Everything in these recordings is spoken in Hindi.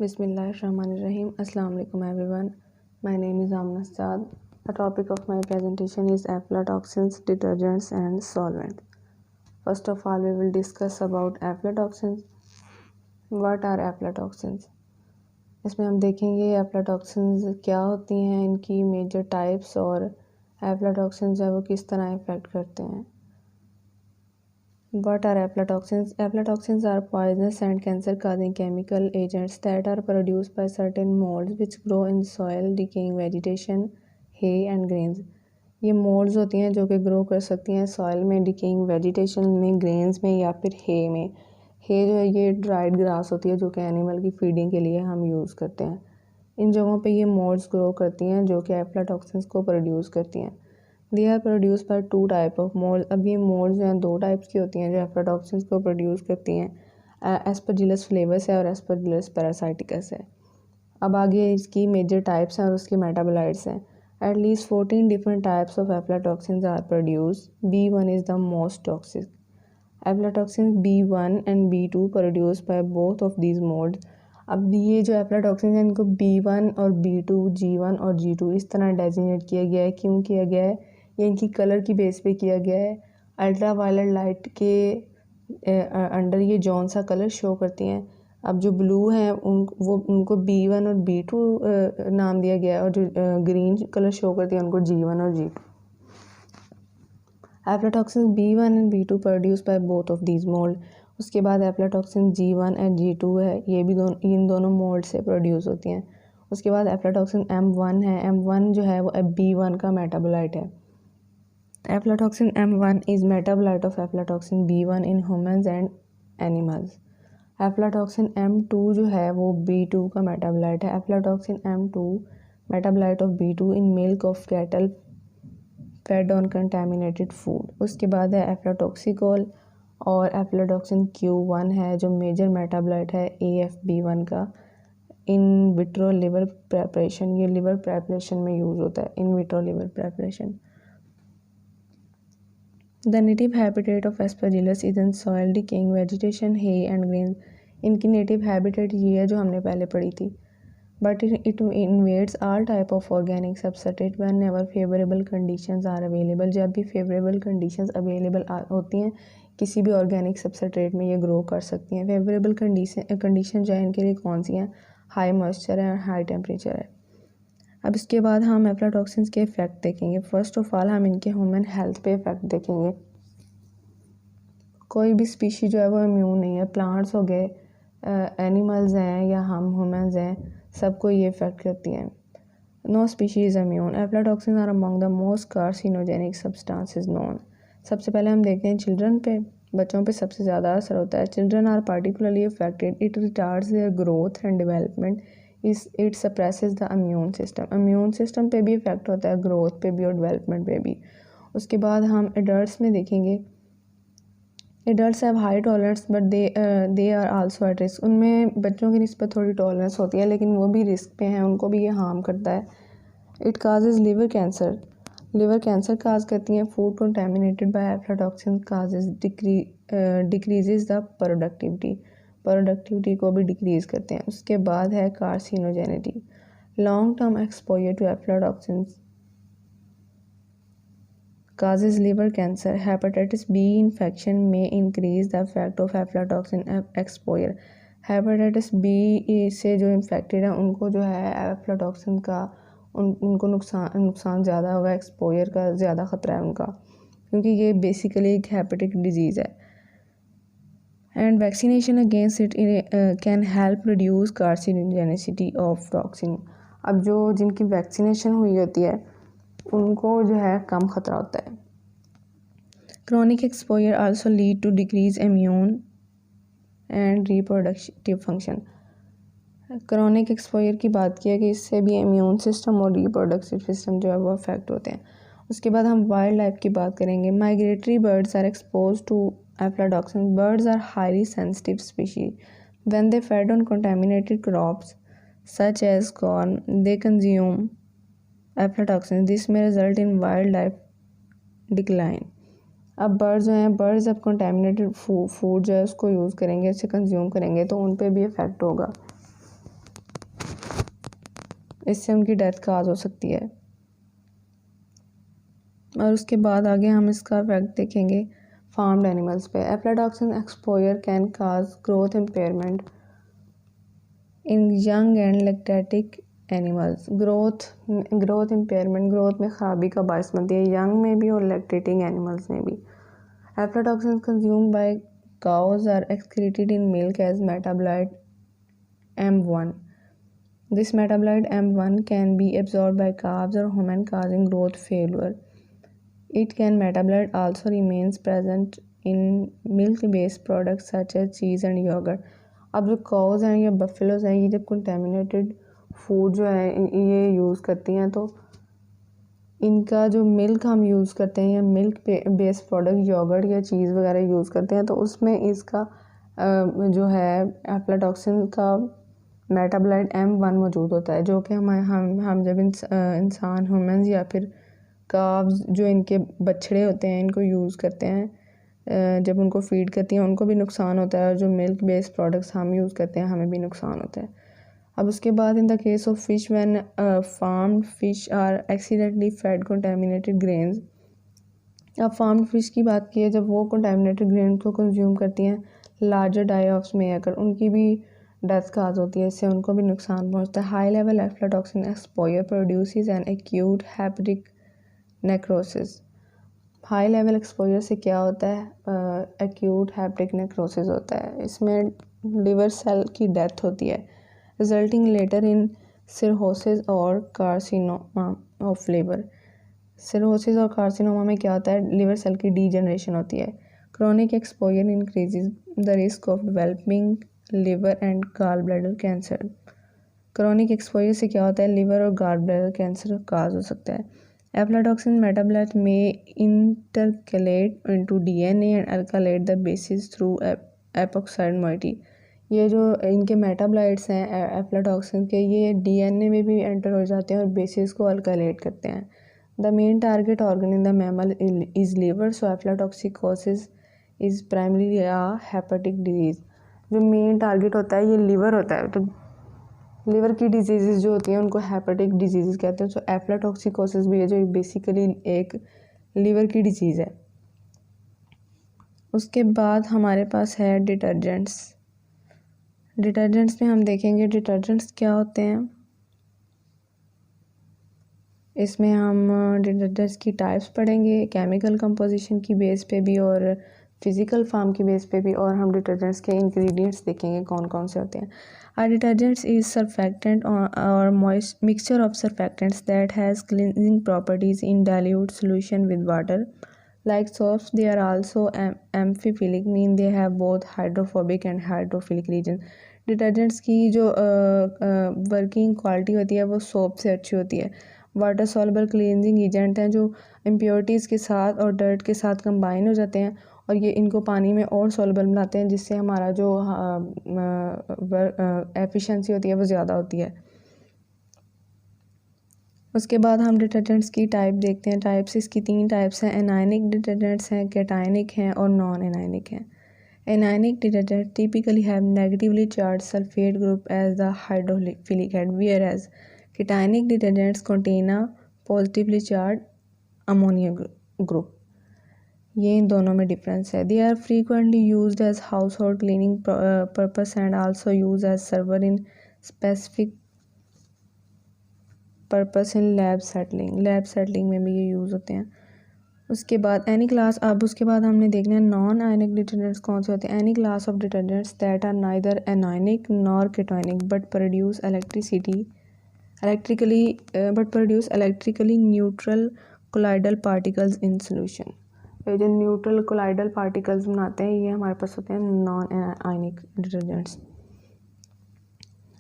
Bismillahirrahmanirrahim. Assalamu alaikum everyone. My name is Amna Saad. The topic of my presentation is aflatoxins, detergents and solvents. First of all, we will discuss about aflatoxins. What are aflatoxins? इसमें हम देखेंगे aflatoxins क्या होती हैं, इनकी मेजर टाइप्स और aflatoxins जो है वो किस तरह इफ़ेक्ट करते हैं. What are aflatoxins? Aflatoxins are poisonous and cancer-causing chemical agents that are produced by certain molds which grow in soil, decaying vegetation, hay and grains. ये molds होती हैं जो कि grow कर सकती हैं soil में, decaying vegetation में, grains में या फिर hay में. hay जो है ये dried grass होती है जो कि animal की feeding के लिए हम use करते हैं. इन जगहों पे ये molds grow करती हैं जो कि aflatoxins को produce करती हैं. They are produce by two type of mould. अब ये मोल्ड जो हैं दो टाइप्स की होती हैं जो एफ्लाटॉक्सिन्स को प्रोड्यूस करती हैं. एस्परजिलस फ्लेवस है और एस्परजिलस पैरासाइटिकस है. अब आगे इसकी मेजर टाइप्स हैं और उसके मेटाबोलाइट्स हैं. At least 14 different types of aflatoxins are produce. B1 is the most toxic. Aflatoxins B1 and B2 produce by both of these moulds. अब ये जो एफ्लाटॉक्सिन्स हैं इनको B1 और B2, G1 और G2 इस तरह डेजिग्नेट किया गया है. क्यों किया गया है? ये इनकी कलर की बेस पे किया गया है. अल्ट्रा वायलेट लाइट के अंडर ये जौन सा कलर शो करती हैं. अब जो ब्लू हैं उनको B1 और B2 नाम दिया गया है और जो ग्रीन कलर शो करती हैं उनको G1 और G2. Aflatoxin B1 and B2 produce by both of these mould. उसके बाद एफ्लाटॉक्सिन G1 एंड G2 है, ये भी इन दोनों मोल्ड से प्रोड्यूस होती हैं. उसके बाद एफ्लाटॉक्सिन M1 है. M1 जो है वो B1 का मेटाबोलाइट है. Aflatoxin M1 is metabolite of aflatoxin B1 in humans and animals. Aflatoxin M2 जो है वो B2 का मेटाबोलाइट है. Aflatoxin M2 metabolite of B2 in milk of cattle fed on contaminated food. उसके बाद है एफ्लाटॉक्सिकोल और एफ्लाटॉक्सिन Q1 है जो मेजर मेटाबोलाइट है AFB1 का. इन विट्रो लिवर प्रेपरेशन, ये लिवर प्रेपरेशन में यूज़ होता है. In vitro liver preparation. The native habitat of Aspergillus is in soil, decaying vegetation, hay and grains. इनकी native habitat ये है जो हमने पहले पढ़ी थी. But it invades all type of organic substrate whenever favorable conditions are available. जब भी favorable conditions available होती हैं किसी भी organic substrate में ये grow कर सकती हैं. Favorable condition जो है इनके लिए कौन सी हैं? High moisture है और high temperature है. अब इसके बाद हम एफ्लाटॉक्सिन्स के इफ़ेक्ट देखेंगे. फ़र्स्ट ऑफ ऑल हम इनके ह्यूमन हेल्थ पे इफ़ेक्ट देखेंगे. कोई भी स्पीशी जो है वो इम्यून नहीं है. प्लांट्स हो गए, एनिमल्स हैं या हम ह्यूमंस हैं, सबको ये इफ़ेक्ट करती हैं. No species is immune. Aflatoxins are among the most carcinogenic substances known. सबसे पहले हम देखते हैं चिल्ड्रन पे. बच्चों पे सबसे ज़्यादा असर होता है. Children are particularly affected. It retards their growth and development. It suppresses the immune system. Immune system पे भी इफ़ेक्ट होता है, ग्रोथ पे भी और डेवलपमेंट पे भी. उसके बाद हम एडल्ट्स में देखेंगे. Adults have high tolerance but they are also at risk. उनमें बच्चों की निस्बत थोड़ी टॉलरेंस होती है लेकिन वो भी रिस्क पे हैं, उनको भी ये हार्म करता है. It causes liver cancer. Liver cancer cause करती हैं. Food contaminated by aflatoxin causes decreases the productivity को भी डिक्रीज़ करते हैं. उसके बाद है carcinogenicity. Long term exposure to aflatoxins causes liver cancer. Hepatitis B infection may increase the effect of aflatoxin exposure. Hepatitis B से जो इन्फेक्टेड हैं उनको जो है एफ्लाटॉक्सिन का उनको नुकसान ज़्यादा होगा. एक्सपोजर का ज़्यादा ख़तरा है उनका क्योंकि ये बेसिकली एक हेपेटिक डिजीज़ है. And vaccination against it can help reduce carcinogenicity of toxin. अब जो जिनकी वैक्सीनेशन हुई होती है उनको जो है कम ख़तरा होता है. Chronic exposure also lead to decrease immune and reproductive function. Chronic exposure की बात किया कि इससे भी इम्यून सिस्टम और रिप्रोडक्टिव सिस्टम जो है वो अफेक्ट होते हैं. उसके बाद हम वाइल्ड लाइफ की बात करेंगे. Migratory birds are expose to aflatoxin. Birds are highly sensitive species. When they fed on contaminated crops such as corn they consume aflatoxin. This may result in wild life decline. अब बर्ड्स जो हैं, बर्ड्स अब कंटेमिनेटेड फूड जो है उसको यूज़ करेंगे, उसे कंज्यूम करेंगे तो उन पे भी इफ़ेक्ट होगा. इससे उनकी डेथ काज हो सकती है। और उसके बाद आगे हम इसका इफेक्ट देखेंगे फार्म्ड एनिमल्स पे। Aflatoxin exposure can cause growth impairment in young and lactating animals. Growth impairment growth में खराबी का बायस बनती है, यंग में भी और लैक्टेटिंग एनिमल्स में भी। Aflatoxin consumed by cows are excreted in milk as metabolite M1. This metabolite M1 can be absorbed by calves or human, causing growth failure. It can metabolite also remains present in milk-based products such as cheese and yogurt. अब जो cows हैं या buffaloes हैं, ये जब contaminated food जो है ये यूज़ करती हैं, तो इनका जो मिल्क हम यूज़ करते हैं या मिल्क बेस्ड प्रोडक्ट योगर्ट या चीज़ वगैरह यूज़ करते हैं, तो उसमें इसका जो है एफ्लाटॉक्सिन का मेटाबोलाइट M1 मौजूद होता है, जो कि हम जब इंसान ह्यूमंस या फिर काव्स जो इनके बछड़े होते हैं इनको यूज़ करते हैं, जब उनको फीड करती हैं उनको भी नुकसान होता है, और जो मिल्क बेस्ड प्रोडक्ट्स हम यूज़ करते हैं हमें भी नुकसान होता है। अब उसके बाद in the case of fish when farmed fish are accidentally fed contaminated grains. अब फार्म्ड फिश की बात की है, जब वो कंटेमिनेटेड ग्रेन को कंज्यूम करती हैं, लार्जर डाई ऑफ्स में आकर उनकी भी डेथ काज होती है, इससे उनको भी नुकसान पहुंचता है। High level aflatoxin exposure produces an acute hepatic necrosis. High level exposure से क्या होता है, एक्यूट हेपेटिक नेक्रोसिस होता है, इसमें लिवर सेल की डेथ होती है, रिजल्टिंग लेटर इन सिरहोसिस और कार्सिनोमा ऑफ लिवर। सिरहोसिस और कार्सिनोमा में क्या होता है, लिवर सेल की डीजनरेशन होती है। Chronic exposure increases the risk of developing liver and gall bladder cancer. Chronic exposure से क्या होता है, लिवर और गॉल ब्लैडर कैंसर काज हो सकता है। Aflatoxin metabolite may intercalate into DNA and alkylate the bases through epoxide moiety. ये जो इनके मेटाबोलाइट्स हैं एफ्लाटॉक्सिन के, ये DNA में भी एंटर हो जाते हैं और बेसिस को अल्कालेट करते हैं। The main target organ in the mammal is liver, so एफ्लाटॉक्सिकोसिस is primary hepatic disease. जो मेन टारगेट होता है ये लिवर होता है, तो लिवर की डिजीज़ जो होती हैं उनको हेपेटिक डिजीज़ कहते हैं। सो एफ्लाटॉक्सिकोसिस भी है जो बेसिकली एक लिवर की डिजीज़ है। उसके बाद हमारे पास है डिटर्जेंट्स। डिटर्जेंट्स में हम देखेंगे डिटर्जेंट्स क्या होते हैं। इसमें हम डिटर्जेंट्स की टाइप्स पढ़ेंगे, केमिकल कंपोजिशन की बेस पे भी और फिज़िकल फार्म की बेस पे भी, और हम डिटर्जेंट्स के इंग्रेडिएंट्स देखेंगे कौन कौन से होते हैं। A detergent is surfactant or moist mixture of surfactants that has cleansing properties in dilute solution with water. Like soaps, they are also amphiphilic, mean they have both hydrophobic and hydrophilic region. Detergents की जो वर्किंग क्वालिटी होती है वो सोप से अच्छी होती है। वाटर सॉल्युबल क्लींजिंग एजेंट हैं जो इम्प्योरिटीज़ के साथ और डर्ट के साथ कंबाइन हो जाते हैं और ये इनको पानी में और सॉल्युबल बनाते हैं, जिससे हमारा जो एफिशिएंसी होती है वो ज़्यादा होती है। उसके बाद हम डिटर्जेंट्स की टाइप देखते हैं। टाइप्स इसकी 3 टाइप्स हैं। एनायनिक डिटर्जेंट्स हैं, कैटायनिक हैं और नॉन एनायनिक हैं। Anionic detergent typically have negatively charge sulphate group as the hydrophilic head, whereas cationic detergents contain a positively charge ammonia group. ये इन दोनों में डिफरेंस है। They are frequently used as household cleaning purpose and also use as server in specific purpose in lab setting में भी ये यूज़ होते हैं। उसके बाद एनी क्लास, अब उसके बाद हमने देखना है नॉन आयनिक डिटर्जेंट्स कौन से होते हैं। Any class of detergents that are neither anionic nor cationic but produce electrically neutral colloidal particles in solution. ये जो न्यूट्रल कोलाइडल पार्टिकल्स बनाते हैं ये हमारे पास होते हैं नॉन आयनिक डिटर्जेंट्स।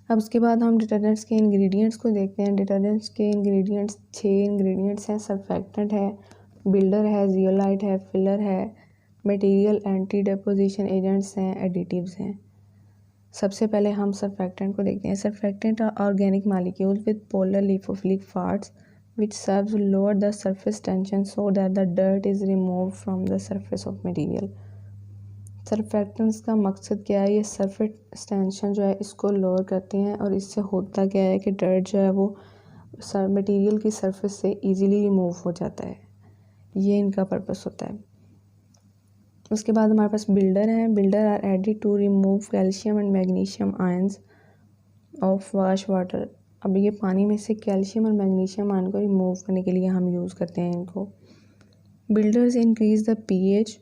अब उसके बाद हम डिटर्जेंट्स के इंग्रेडिएंट्स को देखते हैं। डिटर्जेंट्स के इंग्रेडिएंट्स 6 इंग्रेडिएंट्स हैं। सर्फेक्टेंट है, बिल्डर है, जियोलाइट है, फिलर है, मटेरियल एंटी डेपोजिशन एजेंट्स हैं, एडिटिव्स हैं। सबसे पहले हम सर्फेक्टेंट को देखते हैं। Surfactant are organic molecules with polar lipophilic parts which serves to lower the surface tension so that the dirt is removed from the surface of material. Surfactants का मकसद क्या है, ये सरफेस टेंशन जो है इसको लोअर करते हैं और इससे होता क्या है कि डर्ट जो है वो मटेरियल की सरफेस से इजीली रिमूव हो जाता है। ये इनका पर्पस होता है। उसके बाद हमारे पास बिल्डर हैं। Builder are added to remove calcium and magnesium ions of wash water. अब ये पानी में से कैल्शियम और मैग्नीशियम आयन को रिमूव करने के लिए हम यूज़ करते हैं इनको। Builders increase the pH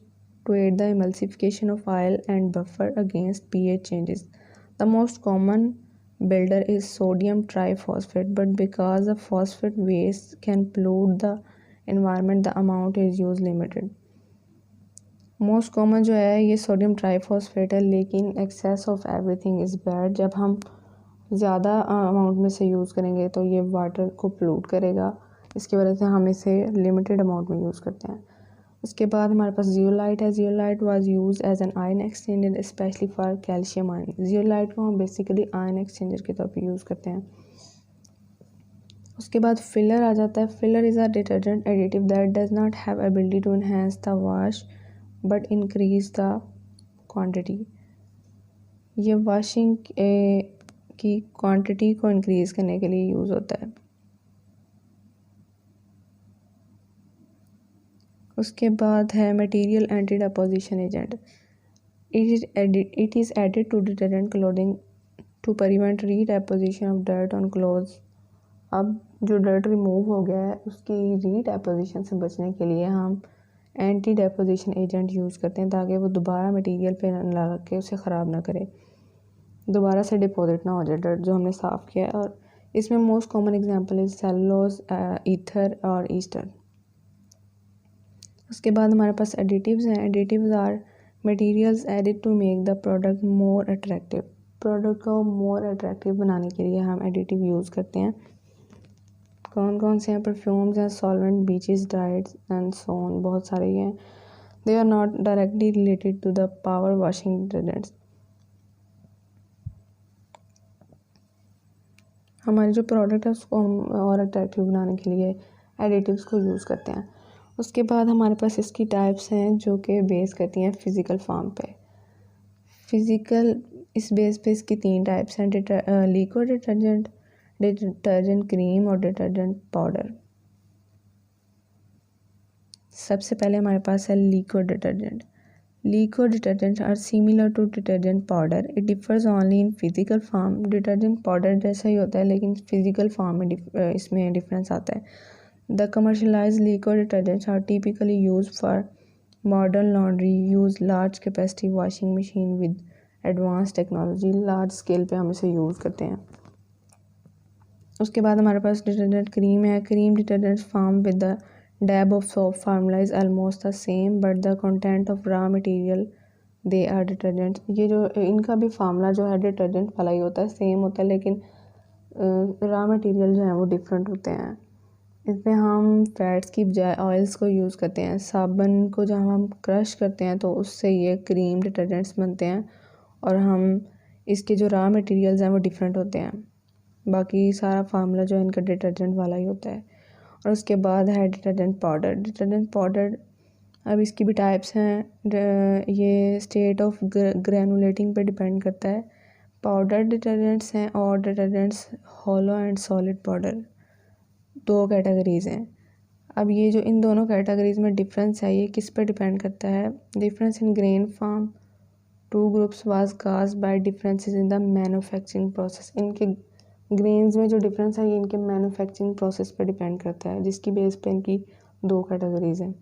to aid the emulsification of oil and buffer against pH changes. The most common builder is sodium triphosphate, but because the phosphate waste can pollute the environment, the amount is used limited. Most common जो है ये सोडियम ट्राईफॉस्फेट है, लेकिन excess of everything is bad. जब हम ज़्यादा अमाउंट में से यूज़ करेंगे तो ये वाटर को पोल्यूट करेगा। इसकी वजह से हम इसे लिमिटेड अमाउंट में यूज़ करते हैं। उसके बाद हमारे पास जियोलाइट है। Zeolite was used as an ion exchanger specially for calcium ion. Zeolite को हम बेसिकली आयन एक्सचेंजर के तौर पे यूज़ करते हैं। उसके बाद फिलर आ जाता है। Filler is a detergent additive that does not have ability to enhance the wash but increase the quantity. ये वॉशिंग की क्वांटिटी को इंक्रीज़ करने के लिए यूज़ होता है। उसके बाद है material anti deposition agent. It is added to detergent clothing to prevent re deposition of dirt on clothes. अब जो डर्ट रिमूव हो गया है उसकी री डेपोजिशन से बचने के लिए हम एंटी डेपोजिशन एजेंट यूज़ करते हैं, ताकि वो दोबारा मटेरियल पे ना लग के उसे ख़राब ना करे, दोबारा से डिपॉजिट ना हो जाए डर्ट जो हमने साफ़ किया है। और इसमें most common example is cellulose, ether और ईस्टर। उसके बाद हमारे पास एडिटिव्स हैं। Additives are materials added to make the product more attractive. Product को मोर अट्रैक्टिव बनाने के लिए हम एडिटिव यूज़ करते हैं। कौन कौन से हैं? परफ्यूम्स हैं, solvent, bleaches, dyes and so on, बहुत सारे हैं। They are not directly related to the power washing detergents. हमारी जो प्रोडक्ट है उसको हम और अट्रैक्टिव बनाने के लिए एडिटिव्स को यूज़ करते हैं। उसके बाद हमारे पास इसकी टाइप्स हैं जो कि बेस करती हैं फ़िज़िकल फॉर्म पे। फ़िज़िकल इस बेस पे इसकी 3 टाइप्स हैं, लिक्विड डिटर्जेंट, डिटर्जेंट क्रीम और डिटर्जेंट पाउडर। सबसे पहले हमारे पास है liquid detergent. Liquid detergent are similar to detergent powder, it differs only in physical form. Detergent powder जैसा ही होता है लेकिन फिजिकल फॉर्म में इसमें डिफरेंस आता है। The commercialised liquid detergents are typically used for modern laundry, use large capacity washing machine with advance technology. Large scale पे हम इसे यूज़ करते हैं। उसके बाद हमारे पास डिटर्जेंट क्रीम है। Cream detergent form with the dab of soap, formula is almost the same but the content of raw material they are detergent. ये जो इनका भी फार्मूला जो है डिटर्जेंट वाला ही होता है, सेम होता है, लेकिन रॉ मटेरियल जो है वो डिफरेंट होते हैं। इसमें हम फैट्स की बजाय ऑयल्स को यूज़ करते हैं। साबुन को जब हम क्रश करते हैं तो उससे ये क्रीम डिटर्जेंट्स बनते हैं, और हम इसके जो रॉ मटेरियल्स हैं वो डिफरेंट होते हैं। बाकी सारा फार्मूला जो है इनका डिटर्जेंट वाला ही होता है। और उसके बाद है डिटर्जेंट पाउडर। डिटर्जेंट पाउडर अब इसकी भी टाइप्स हैं। ये स्टेट ऑफ ग्रैनुलेटिंग पे डिपेंड करता है। पाउडर डिटर्जेंट्स हैं और detergents hollow and solid powder, 2 categories हैं। अब ये जो इन दोनों कैटेगरीज़ में डिफरेंस है ये किस पे डिपेंड करता है? Difference in grain form 2 groups was cause by differences in the manufacturing process. इनके ग्रेन्स में जो डिफरेंस है ये इनके मैन्युफैक्चरिंग प्रोसेस पे डिपेंड करता है, जिसकी बेस पे इनकी 2 कैटेगरीज़ हैं।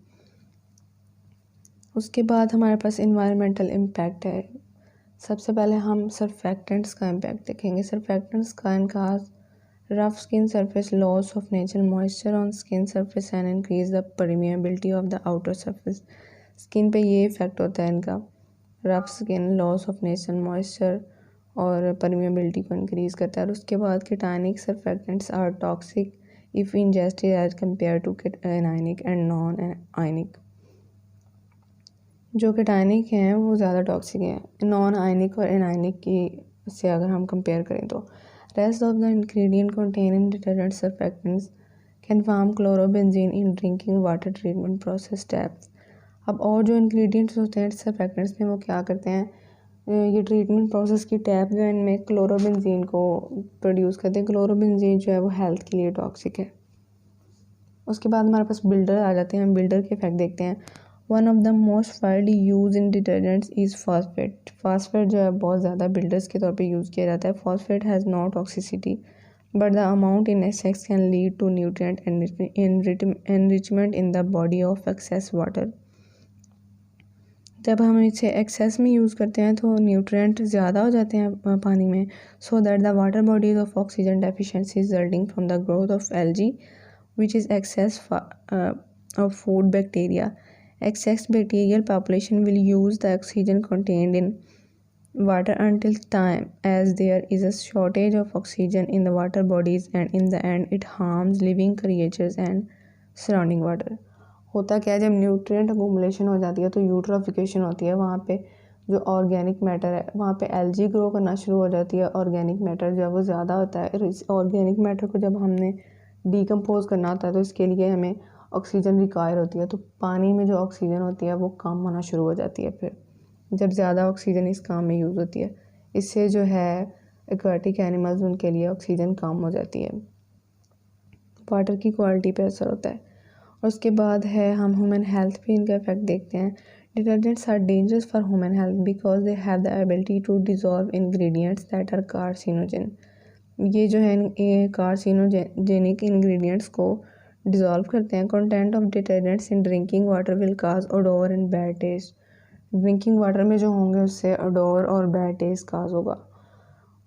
उसके बाद हमारे पास इन्वायरमेंटल इम्पैक्ट है। सबसे पहले हम सर्फेक्टेंट्स का इम्पैक्ट देखेंगे। Surfactants can cause rough skin surface, loss of natural moisture on skin surface and increase the permeability of the outer surface. Skin पे ये इफेक्ट होता है इनका, rough skin, loss of natural moisture और परमिएबिलिटी को इंक्रीज़ करता है। और उसके बाद cationic surfactants are toxic if ingested as compare to anionic and non ionic. जो कीटानिक हैं वो ज़्यादा टॉक्सिक हैं नॉन आयनिक और एनाइनिक की से अगर हम कंपेयर करें तो। Rest of the ingredient contain in detergent surfactants can form chlorobenzene in drinking water treatment process steps. अब और जो इंग्रेडिएंट्स होते हैं सर्फेक्टेंट्स में वो क्या करते हैं? ये ट्रीटमेंट प्रोसेस की टैप जो है इनमें क्लोरोबेंजीन को प्रोड्यूस करते हैं। क्लोरोबेंजीन जो है वो हेल्थ के लिए टॉक्सिक है। उसके बाद हमारे पास बिल्डर आ जाते हैं। हम बिल्डर के इफेक्ट देखते हैं। One of the most widely use in detergents is phosphate. Phosphate जो है बहुत ज़्यादा बिल्डर्स के तौर पे यूज़ किया जाता है। Phosphate has no toxicity but the amount in excess can lead to nutrient enrichment in the body of excess water. जब हम इसे एक्सेस में यूज़ करते हैं तो न्यूट्रिएंट ज़्यादा हो जाते हैं पानी में, so that the water bodies of oxygen deficiency resulting from the growth of algae which is excess of food bacteria. Excess bacterial population will use the oxygen contained in water until time as there is a shortage of oxygen in the water bodies, and in the end it harms living creatures and surrounding water. होता क्या है, जब न्यूट्रिएंट अकोमुलेशन हो जाती है तो यूट्रोफिकेशन होती है। वहाँ पे जो ऑर्गेनिक मैटर है वहाँ पे एल्गी ग्रो करना शुरू हो जाती है। ऑर्गेनिक मैटर जो है वो ज़्यादा होता है। इस ऑर्गेनिक मैटर को जब हमने डिकम्पोज करना होता है तो इसके लिए हमें ऑक्सीजन रिक्वायर होती है। तो पानी में जो ऑक्सीजन होती है वो कम होना शुरू हो जाती है। फिर जब ज़्यादा ऑक्सीजन इस काम में यूज़ होती है, इससे जो है एक्वाटिक एनिमल्स उनके लिए ऑक्सीजन कम हो जाती है। वाटर की क्वालिटी पे असर होता है। और उसके बाद है हम ह्यूमन हेल्थ पे इनका इफेक्ट देखते हैं। Detergents are dangerous for human health because they have the ability to dissolve ingredients that are carcinogen. ये जो है कार्सिनोजेनिक इंग्रेडिएंट्स को डिज़ोल्व करते हैं। Content of detergents in drinking water will cause odour and bad taste. Drinking water में जो होंगे उससे ओडोर और बैड टेस्ट काज होगा।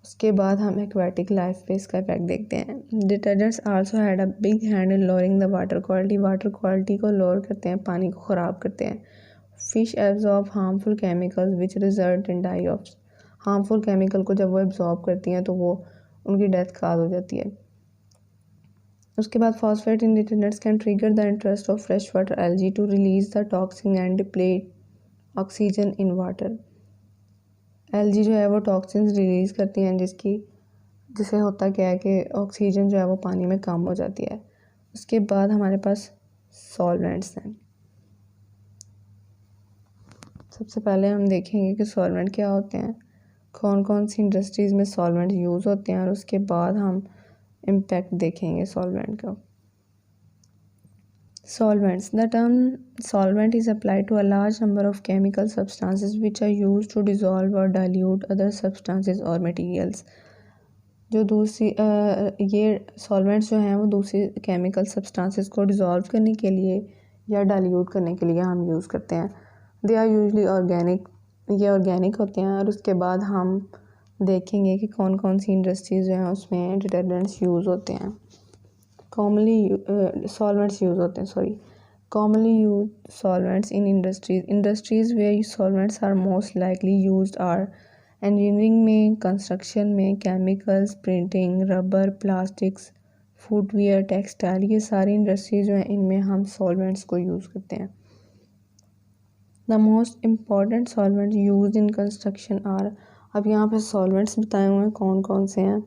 उसके बाद हम एक्वाटिक लाइफ पे इसका इफेक्ट देखते हैं। Detergents also had a big hand in lowering the water quality. Water quality को लोअर करते हैं, पानी को ख़राब करते हैं। Fish absorb harmful chemicals which result in die off. Harmful chemical को जब वो एब्जॉर्ब करती हैं तो वो उनकी डेथ काज हो जाती है। उसके बाद phosphate in detergents can trigger the interest of fresh water algae to release the toxin and deplete oxygen in water. Algae जो है वो टॉक्सिन रिलीज़ करती हैं जिससे होता क्या है कि ऑक्सीजन जो है वो पानी में कम हो जाती है। उसके बाद हमारे पास सॉल्वेंट्स हैं। सबसे पहले हम देखेंगे कि सॉल्वेंट क्या होते हैं, कौन कौन सी इंडस्ट्रीज़ में सॉल्वेंट यूज़ होते हैं, और उसके बाद हम इम्पैक्ट देखेंगे सॉल्वेंट का। Solvents. The term solvent is applied to a large number of chemical substances which are used to dissolve or dilute other substances or materials. जो दूसरी ये सॉल्वेंट्स जो हैं वो दूसरी केमिकल सब्सटेंसेस को डिज़ोल्व करने के लिए या डाइल्यूट करने के लिए हम यूज़ करते हैं। दे आर यूजली ऑर्गेनिक, ये ऑर्गेनिक होते हैं। और उसके बाद हम देखेंगे कि कौन कौन सी इंडस्ट्रीज़ जो हैं उसमें डिटर्जेंट्स यूज़ होते हैं। Solvents यूज़ होते हैं commonly used solvents in industries where solvents are most likely used are engineering में, construction में, chemicals, printing, rubber, plastics, footwear, textile। ये सारी इंडस्ट्रीज जो हैं इनमें हम सॉल्वेंट्स को यूज़ करते हैं। The most important solvents used in construction are, अब यहाँ पे सॉल्वेंट्स बताए हुए हैं कौन कौन से हैं।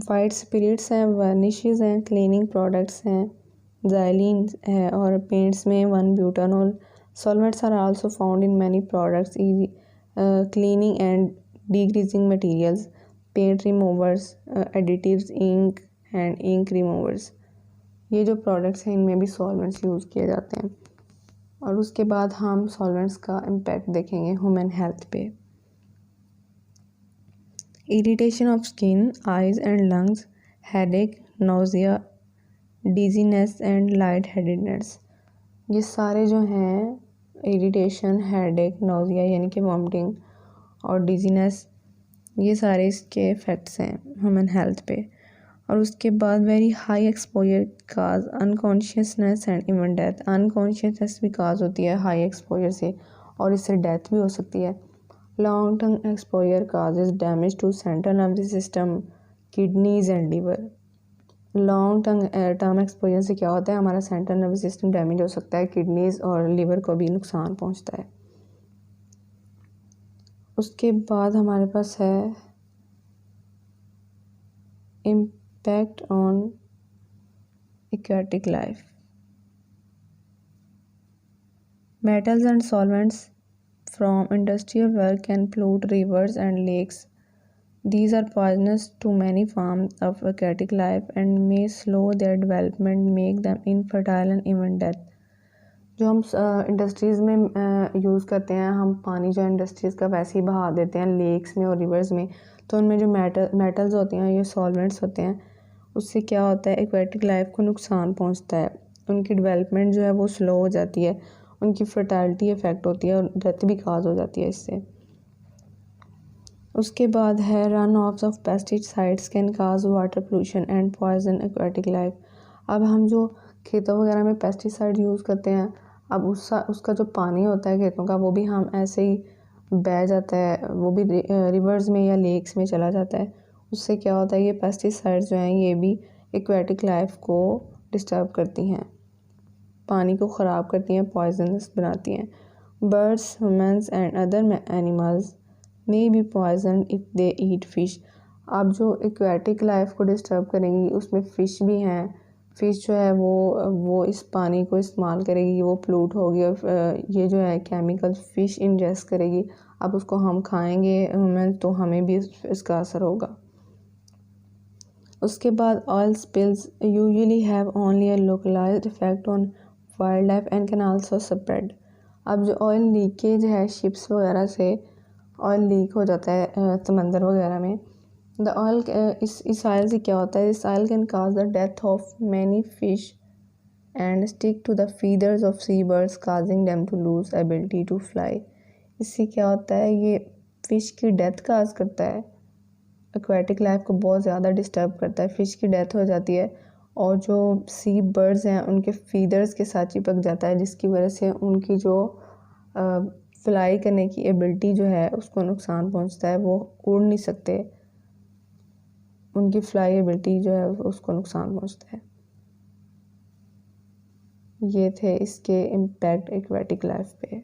वाइट स्पिरिट्स हैं, वर्निशेस हैं, क्लीनिंग प्रोडक्ट्स हैं, ज़ाइलिन है, और पेंट्स में 1-ब्यूटानॉल। Solvents are also found in many products cleaning and degreasing materials, paint removers, additives, ink and ink removers. ये जो प्रोडक्ट्स हैं इनमें भी सॉल्वेंट्स यूज़ किए जाते हैं। और उसके बाद हम सॉल्वेंट्स का इम्पैक्ट देखेंगे ह्यूमन हेल्थ पे। Irritation of skin, eyes and lungs, headache, nausea, dizziness and lightheadedness। ये सारे जो हैं इरिटेशन, हेडेक, नाउजिया यानी कि वॉमिटिंग और डिजीनेस, ये सारे इसके इफ़ेक्ट्स हैं ह्यूमन हेल्थ पे। और उसके बाद very high exposure cause unconsciousness and even death. Unconsciousness भी काज होती है हाई एक्सपोजर से, और इससे डेथ भी हो सकती है। Long term exposure causes damage to central nervous system, kidneys and liver. Long term exposure से क्या होता है, हमारा सेंट्रल नर्वस सिस्टम डैमेज हो सकता है, किडनीज और लिवर को भी नुकसान पहुंचता है। उसके बाद हमारे पास है impact on aquatic life. Metals and solvents from industrial work can pollute rivers and lakes. These are poisonous to many forms of aquatic life and may slow their development, make them infertile and even death. जो हम इंडस्ट्रीज़ में यूज़ करते हैं, हम पानी जो इंडस्ट्रीज़ का वैसे ही बहा देते हैं लेक्स में और रिवर्स में, तो उनमें जो मेटल्स होते हैं, ये सॉल्वेंट्स होते हैं, उससे क्या होता है, एक्वेटिक लाइफ को नुकसान पहुंचता है। उनकी डेवलपमेंट जो है वो स्लो हो जाती है, उनकी फर्टालिटी इफ़ेक्ट होती है और डेथ भी काज हो जाती है इससे। उसके बाद है run offs of pesticides can cause water pollution and poison aquatic life. अब हम जो खेतों वगैरह में पेस्टिसाइड यूज़ करते हैं, अब उसका जो पानी होता है खेतों का, वो भी हम ऐसे ही बह जाता है, वो भी रिवर्स में या लेक्स में चला जाता है। उससे क्या होता है, ये पेस्टिसाइड्स जो हैं ये भी एक्वेटिक लाइफ को डिस्टर्ब करती हैं, पानी को ख़राब करती हैं, पॉइजनस बनाती हैं। Birds, humans and other animals may be poison if they eat fish. अब जो एक्वेटिक लाइफ को डिस्टर्ब करेंगी उसमें फ़िश भी हैं। फ़िश जो है वो इस पानी को इस्तेमाल करेगी, वो पोल्यूट होगी और ये जो है केमिकल फ़िश इंजेस्ट करेगी। अब उसको हम खाएंगे ह्यूमन्स तो हमें भी इसका असर होगा। उसके बाद oil spills usually have only a localised effect on wildlife and can also spread. अब जो ऑयल लीकेज है शिप्स वगैरह से, ऑयल लीक हो जाता है समंदर वगैरह में, द ऑयल इस ऑयल से क्या होता है, this oil can cause the death of many fish and stick to the feathers of sea birds causing them to lose ability to fly. इससे क्या होता है, ये फ़िश की डेथ काज करता है, एक्वेटिक लाइफ को बहुत ज़्यादा डिस्टर्ब करता है, फ़िश की डेथ हो जाती है और जो सी बर्ड्स हैं उनके फीदर्स के साथ चिपक जाता है, जिसकी वजह से उनकी जो फ्लाई करने की एबिलिटी जो है उसको नुकसान पहुंचता है, वो उड़ नहीं सकते, उनकी फ्लाई एबिलिटी जो है उसको नुकसान पहुंचता है। ये थे इसके इम्पैक्ट एक्वेटिक लाइफ पे।